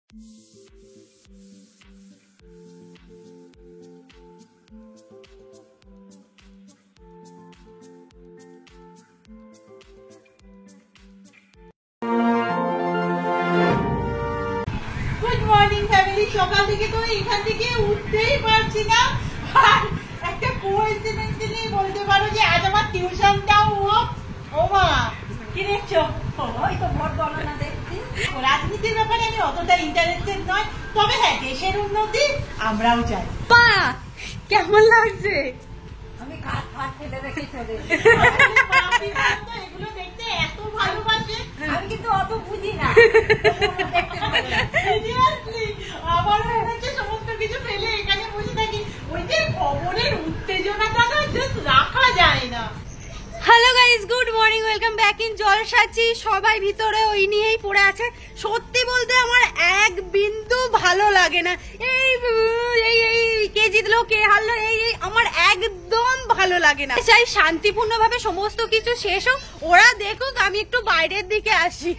Good morning family. সকাল থেকে তো এখান থেকে উঠতেই পারছি না। আর একটা কোইন্সিডেন্স নিয়ে বলতে পারো যে আজ আমার টিউশনটাও ও মা কি দেখছো? ওই তো ভোট গণনা দেখছি। রাজনীতির ব্যাপারে আমি অতটা ইন্টারেস্টেড নয়, তবে হ্যাঁ দেশের উন্নতি আমরাও চাই। পা কেমন লাগছে? আমি কাঠ ফাট ফেলে রেখে চলে এগুলো দেখতে এত ভালোবাসে, আমি কিন্তু অত বুঝি না। সিরিয়াসলি আমার মনে হচ্ছে সমস্ত কিছু ফেলে এখানে বসে থাকি। ওই যে খবরের উত্তেজনাটা না জাস্ট রাখা যায় না। Hello guys, good morning, welcome back in জলসাচি। সবাই ভিতরে ওই নিয়েই পড়ে আছে। সত্যি বলতে আমার এক বিন্দু ভালো লাগে না। এই এই এই কে জিতলো কে হারলো এই আমার একদম ভালো লাগে না। চাই শান্তিপূর্ণভাবে সমস্ত কিছু শেষ হোক, ওরা দেখুক, আমি একটু বাইরের দিকে আসি।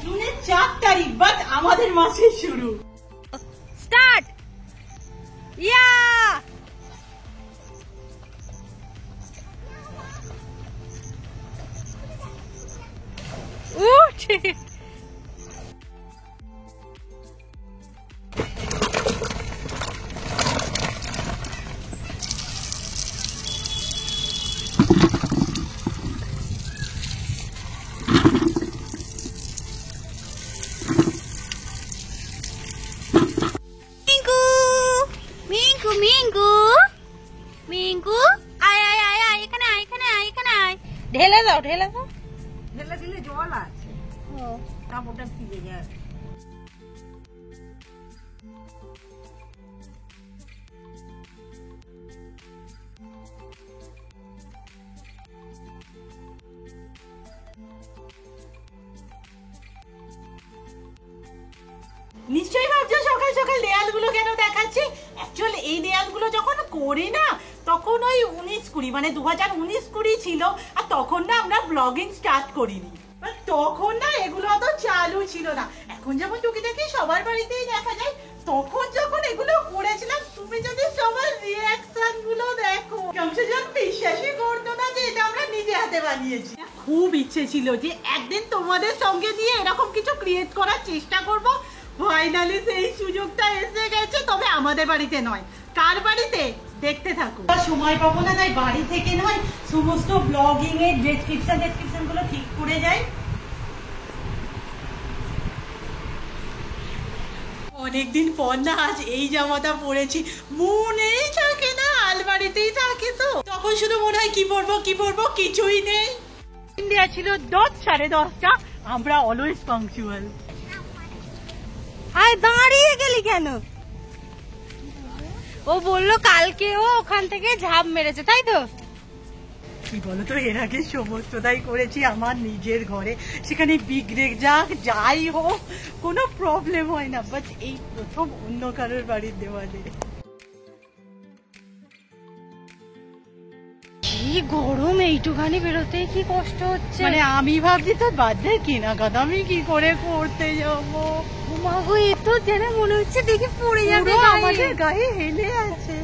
জুনের 4 তারিখ বাট আমাদের মাসের শুরু। স্টার্ট ইয়া উঠে মিঙ্কু মিঙ্কু মিঙ্কু মিঙ্কু আয় আয় আয় আয় এখানে আয় এখানে আয় এখানে আয়। ঢেলে দাও ঢেলে দাও। ঢেলে দিলে জল আছে, কাপড়টা ভিজে যায়। নিশ্চয়ই ভাবছো সকাল সকাল দেয়ালগুলো কেন দেখাচ্ছি। অ্যাকচুয়ালি এই দেয়ালগুলো যখন করি না তখন ওই 19-20 মানে 2019-20 ছিল, আর তখন না আমরা ব্লগিং স্টার্ট করিনি। তখন না এগুলো অত চালু ছিল না। এখন যেমন টুকিটাকি সবার বাড়িতেই দেখা যায়, তখন যখন এগুলো করেছিলাম তুমি যদি সবার রিয়াকশন গুলো দেখো, কমসেকম বিশ্বাসই করতো না যে এটা আমরা নিজে হাতে বানিয়েছি। খুব ইচ্ছে ছিল যে একদিন তোমাদের সঙ্গে নিয়ে এরকম কিছু ক্রিয়েট করার চেষ্টা করব। ফাইনালি সেই সুযোগটা এসে গেছে, তবে আমাদের বাড়িতে নয়। কার বাড়িতে দেখতে থাকো। সময় পাবো না, তাই বাড়ি থেকে নয় সমস্ত ব্লগিং এর ডেসক্রিপশন গুলো ঠিক করে যাই। অনেকদিন পর না আজ এই জামাটা পরেছি, মনেই থাকে না, আলমারিতেই থাকে তো। তখন শুধু মনে হয় কি পরবো কিছুই নেই। ইন্ডিয়া ছিল 10:30, আমরা অলওয়েজ পাংচুয়াল। আয় দাঁড়িয়ে গেলি কেন? ও বললো কালকেও ওখান থেকে ঝাঁপ মেরেছে, তাই তো? কি বলতো, এর আগে সমস্তটাই করেছি আমার নিজের ঘরে, সেখানে বিগড়ে যাক যাই হোক কোনো প্রবলেম হয় না, বাট এই প্রথম অন্য কারোর বাড়ির দেওয়ালে। কি গরম, এইটুখানি বেরোতে কি কষ্ট হচ্ছে। মানে আমি ভাবছি তোর বার্থডে কেনাকাটা আমি কি করে করতে যাবো। মাগো এ তো যেন মনে হচ্ছে দেখি পড়ে যাবে, পুরো আমাদের গায়ে হেলে আছে।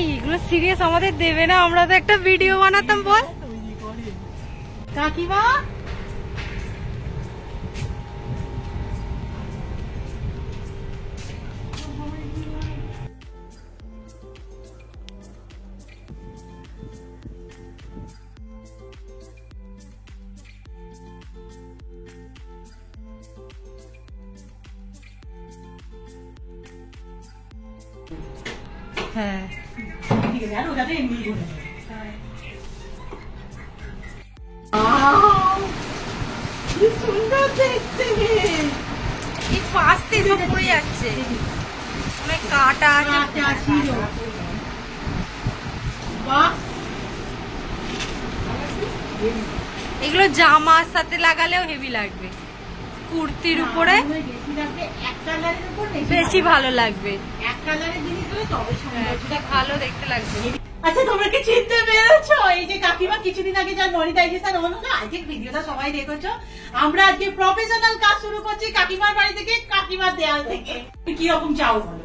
এইগুলো সিরিয়াস আমাদের দেবে না? আমরা তো একটা ভিডিও বানাতাম। বল কাকিমা, হ্যাঁ ঠিক আছে, আর ওটাতে এমনি বলে দেবে। ওয়াও, কি সুন্দর দেখতে। এই পাশতে সব পড়ে যাচ্ছে, অনেক কাটা আছে। কাঁচা ছিল। বাহ, এগুলো জামার সাথে লাগালেও হেভি লাগবে, কুর্তির উপরে বেশি লাগবে, এক কালারের উপর বেশি ভালো লাগবে। এক কালারের জিনিস হলে তবে হ্যাঁ, সুন্দর। ভালো দেখতে লাগবে। আচ্ছা, তোমরা কি চিনতে পেরেছো? এই যে কাকিমা কিছুদিন আগে যার মনিটাইজেশন হলো না, আজকে ভিডিওটা সবাই দেখেছো। আমরা আজকে প্রফেশনাল কাজ শুরু করছি কাকিমার বাড়ি থেকে, কাকিমার দেয়াল থেকে। কি রকম চাও বলো?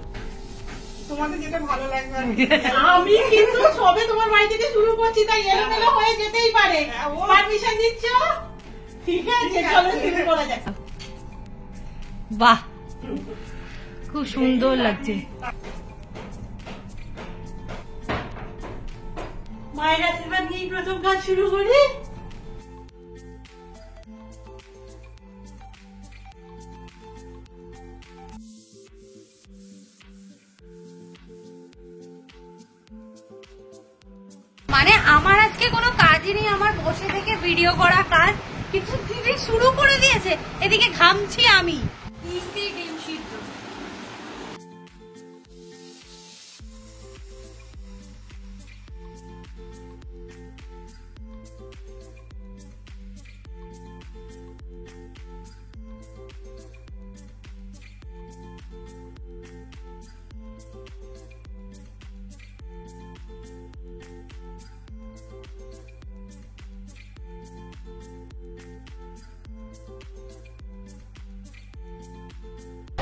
তোমাদের যেটা ভালো লাগবে আর কি। আমি কিন্তু সবে তোমার বাড়ি থেকে শুরু করছি, তাই এলোমেলো হয়ে যেতেই পারে। পারমিশন দিচ্ছ? ঠিক আছে, চলো শুরু করা যাক। বাহ, খুব সুন্দর লাগছে। মায়ের আশীর্বাদ নিয়ে প্রথম কাজ শুরু করি। মানে আমার আজকে কোনো কাজই নেই, আমার বসে থেকে ভিডিও করা কাজ, কিন্তু দিদি শুরু করে দিয়েছে। এদিকে ঘামছি আমি। ইসি ডিম সিদ্ধ।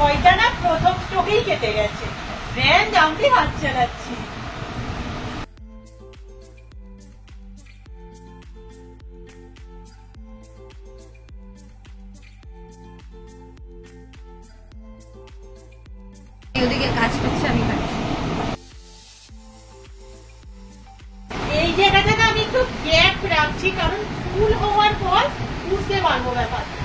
ওইটা না প্রথম স্ট্রোকেই কেটে গেছে, দেন জামটি হাত চালাচ্ছি। ওদিকে কাজ করছে, আমি খাচ্ছি। এই জায়গাটা না আমি একটু গ্যাপ রাখছি, কারণ ফুল হওয়ার পর বুঝতে পারবো ব্যাপারটা।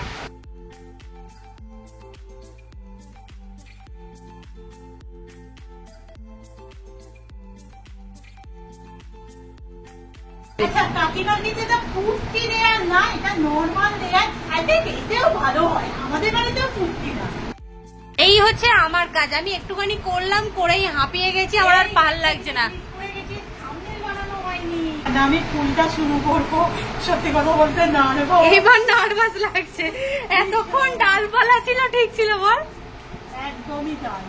আচ্ছা, কাকিমার কিন্তু এটা কুর্তি লেয়ার না, এটা নর্মাল লেয়ার। আই থিংক এটাও ভালো হয়, আমাদের বাড়িতেও কুর্তি না। এই হচ্ছে আমার কাজ, আমি একটুখানি করলাম, করেই হাঁপিয়ে গেছি, আমার আর ভাল লাগছে না। আমি ফুলটা শুরু করবো, সত্যি কথা বলতে নাড়বো। এবার নার্ভাস লাগছে, এতক্ষণ ডালপালা ছিল ঠিক ছিল বল। একদমই তাই।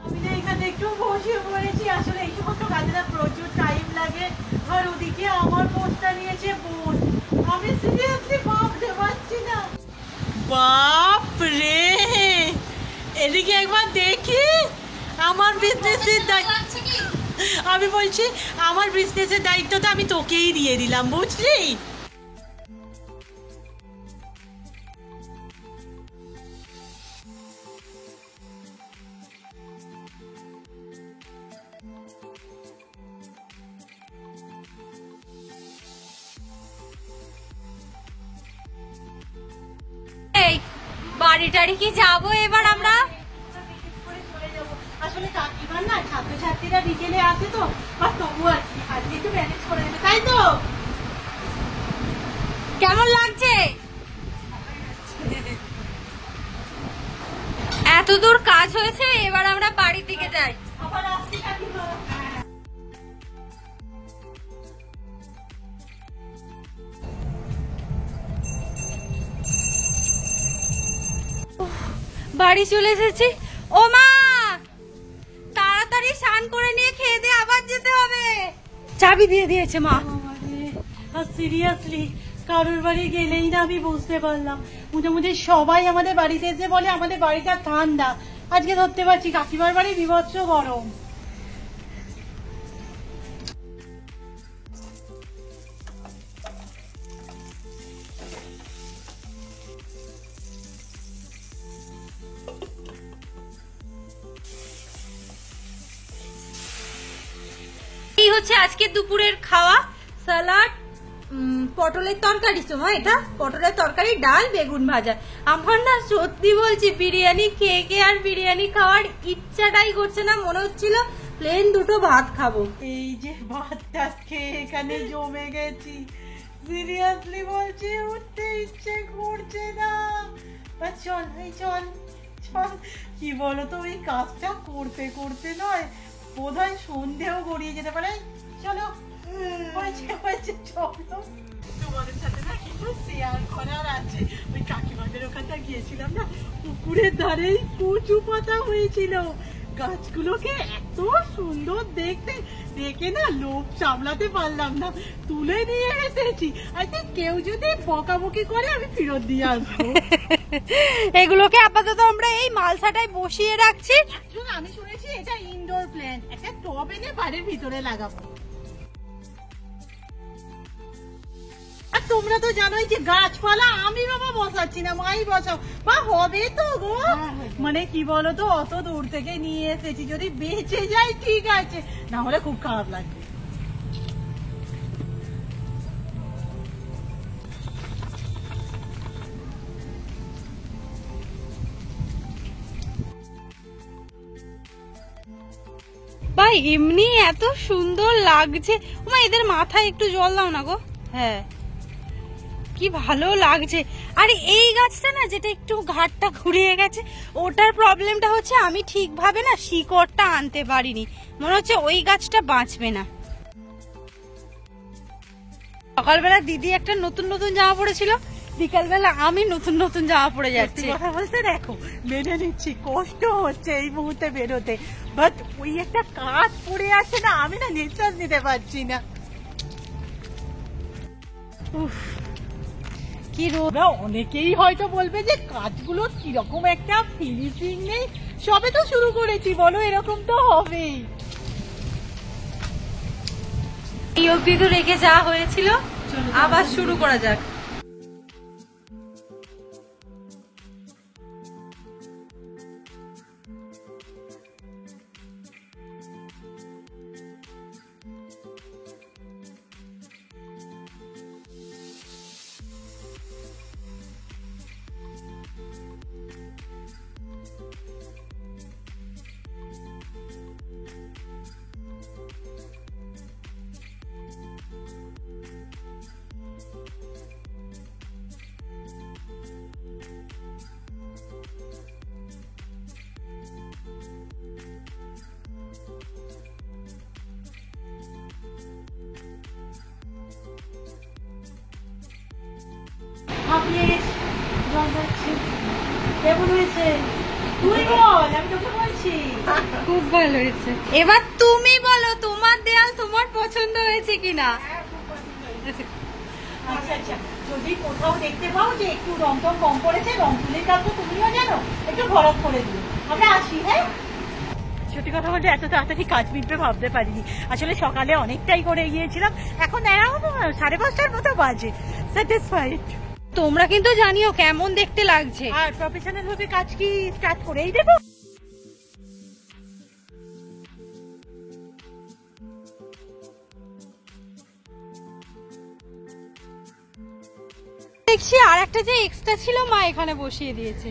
আমি না এখানে একটু বসে পড়েছি, আসলে এই সমস্ত কাজে না প্রচুর টাইম লাগে। আর ওদিকে আমার পোস্টটা নিয়েছে বোন, আমি সিরিয়াসলি ভাবতে পারছি না। বাপ রে, এদিকে একবার দেখি। আমার বিজনেসের দায়িত্ব, আমি বলছি আমার বিজনেসের দায়িত্বটা আমি তোকেই দিয়ে দিলাম, বুঝলি? এই বাড়ি টাড়ি কি যাবো এবার আমরা? আসলে কাকিমার না ছাত্রছাত্রীরা বিকেলে আসে তো, আর তবু আর কি আজকে একটু ম্যানেজ করে দেবে, তাই তো? কেমন লাগছে? এত দূর কাজ হয়েছে, এবার আমরা বাড়ির দিকে যাই। আবার আসছি কাকিমা। বাড়ি চলে এসেছি। ও মা, তাড়াতাড়ি স্নান করে নিয়ে খেয়ে দিয়ে আবার যেতে হবে। চাবি দিয়ে দিয়েছে মা। আর সিরিয়াসলি কারোর বাড়ি গেলেই না আমি বুঝতে পারলাম, মোটামুটি সবাই আমাদের বাড়িতে এসে বলে আমাদের বাড়িটা ঠান্ডা। আজকে ধরতে পারছি কাকিমার বাড়ি বিভৎস গরম। এই হচ্ছে আজকে দুপুরের খাওয়া, স্যালাড, পটলের তরকারি তো মা, এটা পটলের তরকারি, ডাল, বেগুন ভাজা। আমার না সত্যি বলছি বিরিয়ানি খেয়ে আর বিরিয়ানি খাওয়ার ইচ্ছাটাই করছে না, মনে হচ্ছিল প্লেন দুটো ভাত খাবো। এই যে ভাতটা খেয়ে এখানে জমে গেছি, সিরিয়াসলি বলছি উঠতে ইচ্ছে করছে না। চল চল চল, কি বলতো এই কাজটা করতে করতে নয় বোধহয় সন্ধেও গড়িয়ে যেতে পারে। চলো হয়েছে চলো, তোমাদের সাথে না কিছু শেয়ার করার আছে। ওই কাকিমাদের ওখানটা গিয়েছিলাম না, পুকুরের ধারেই কচু পাতা হয়েছিল, গাছগুলোকে এত সুন্দর দেখতে, দেখে না লোভ সামলাতে পারলাম না, তুলে নিয়ে এসেছি। আই থিঙ্ক কেউ যদি বকাবকি করে আমি ফেরত দিয়ে আসবো। এগুলোকে আপাতত আমরা এই মালসাটায় বসিয়ে রাখছি। আমি শুনেছি এটা ইনডোর প্ল্যান্ট, একটা টব এনে বাড়ির ভিতরে লাগাবো। আর তোমরা তো জানোই যে গাছপালা আমি বাবা বসাচ্ছি না, মাই বসাও। বা হবে তো গো, মানে কি বলতো অত দূর থেকে নিয়ে এসেছি, যদি বেঁচে যায় ঠিক আছে, না হলে খুব খারাপ লাগবে। ভাই এমনি এত সুন্দর লাগছে, ওমা এদের মাথায় একটু জল দাও না গো। হ্যাঁ কি ভালো লাগছে। আর এই গাছটা না যেটা একটু ঘাটটা ঘুরিয়ে গেছে, ওটার প্রবলেমটা হচ্ছে আমি ঠিকভাবে না শিকড়টা আনতে পারিনি, মনে হচ্ছে ওই গাছটা বাঁচবে না। সকালবেলা দিদি একটা নতুন নতুন জামা পড়েছিল, বিকালবেলা আমি নতুন নতুন জামা পরে যাচ্ছি। কথা বলতে দেখো মেনে নিচ্ছি কষ্ট হচ্ছে এই মুহূর্তে বেরোতে, বাট ওই একটা কাজ পড়ে আছে না, আমি না নিঃশ্বাস নিতে পারছি না। উফ কি রোদ। অনেকেই হয়তো বলবে যে কাজগুলো কিরকম একটা ফিনিশিং নেই, সবে তো শুরু করেছি বলো, এরকম তো হবেই। এই অবধি তো রেখে যাওয়া হয়েছিল, আবার শুরু করা যাক। কেমন হয়েছে তুই বল, আমি তোকে বলছি। খুব ভালো হয়েছে। এবার তুমি বলো তোমার দেয়াল তোমার পছন্দ হয়েছে কিনা। আচ্ছা আচ্ছা, যদি কোথাও দেখতে পাও যে একটু রং টং কম পড়েছে, রং তুলির কাজ তো তুমিও জানো, একটু ভরত করে দিও, আমরা আসি। হ্যাঁ সত্যি কথা বলতে এত তাড়াতাড়ি কাজ মিটবে ভাবতে পারিনি, আসলে সকালে অনেকটাই করে গিয়েছিলাম, এখন 5:30 মতো বাজে। স্যাটিসফাইড। তোমরা কিন্তু জানিও কেমন দেখতে লাগছে। আর প্রফেশনাল ভাবে কাজ কি স্টার্ট করেই দেবো? দেখছি আর একটা যে এক্সট্রা ছিল মা এখানে বসিয়ে দিয়েছে।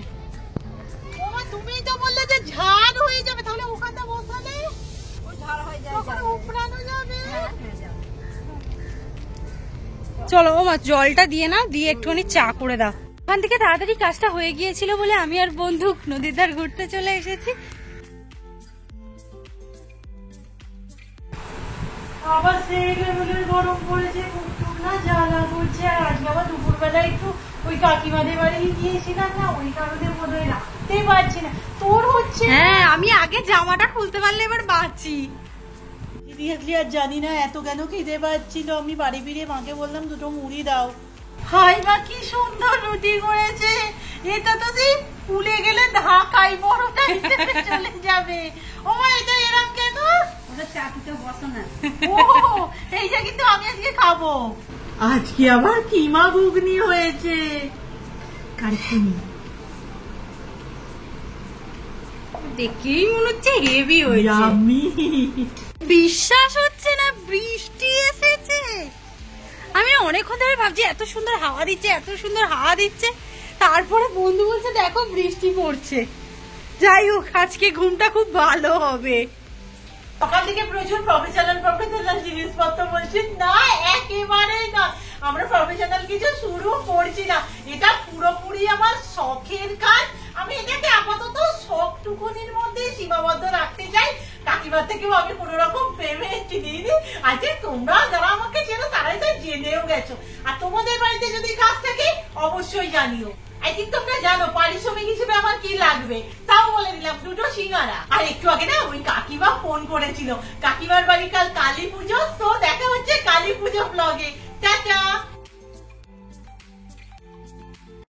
ওমা তুমি তো বললে যে ঝাড় হয়ে যাবে, তাহলে ওখানটা বসালে ওই ঝাড় হয়ে যায়, তখন উপড়ানো যাবে। চলো ওমা জলটা দিয়ে না, দিয়ে একটুখানি চা করে দাও। ওখান থেকে তাড়াতাড়ি কাজটা হয়ে গিয়েছিল বলে আমি আর বন্ধু নদীর ধার ঘুরতে চলে এসেছি। আবার সেই লেভেলের গরম পড়েছে, খুব না জ্বালা করছে। আর আজকে আবার দুপুরবেলা একটু ওই কাকিমাদের বাড়ি গিয়েছিলাম না, ওই কারণে মনে হয় রাখতে পারছি না। তোর হচ্ছে? হ্যাঁ আমি আগে জামাটা খুলতে পারলে এবার বাঁচি। সিরিয়াসলি আর জানি না এত কেন খিদে পাচ্ছিল, আমি বাড়ি ফিরে মাকে বললাম দুটো মুড়ি দাও। হাই মা কি সুন্দর রুটি করেছে, এটা তো সেই ফুলে গেলে ঢাকাই বড়টা হিসেবে চলে যাবে। ও মা এটা এরকম কেন? ওদের চাটুতে বসো না। ও এইটা কিন্তু আমি আজকে খাবো। আজকে আবার কিমা ঘুগনি হয়েছে, কারখানি দেখেই মনে হচ্ছে হেভি হয়েছে। বিশ্বাস হচ্ছে না বৃষ্টি এসেছে। আমি না অনেকক্ষণ ধরে ভাবছি এত সুন্দর হাওয়া দিচ্ছে, এত সুন্দর হাওয়া দিচ্ছে, তারপরে বন্ধু বলছে দেখো বৃষ্টি পড়ছে। যাই হোক আজকে ঘুমটা খুব ভালো হবে। সকাল থেকে প্রচুর প্রফেশনাল জিনিসপত্র বলছি না, একেবারেই না, আমরা প্রফেশনাল কিছু শুরু করছি না, এটা পুরোপুরি আমার শখের কাজ। আমি এটাকে আপাতত শখটুকুনির মধ্যে সীমাবদ্ধ রাখতে চাই। কাকিমার থেকেও আমি কোনো রকম পেমেন্ট নিইনি। আজকে তোমরা যারা আমাকে চেনো তারাই তো জেনেও গেছো, আর তোমাদের বাড়িতে যদি কাজ থাকে অবশ্যই জানিও। আই থিঙ্ক তোমরা জানো পারিশ্রমিক হিসেবে আমার কি লাগবে, তাও বলে দিলাম 2টো সিঙ্গারা। আর একটু আগে না ওই কাকিমা ফোন করেছিল, কাকিমার বাড়ি কাল কালী পুজো, তো দেখা হচ্ছে কালী পুজো ব্লগে। টাটা।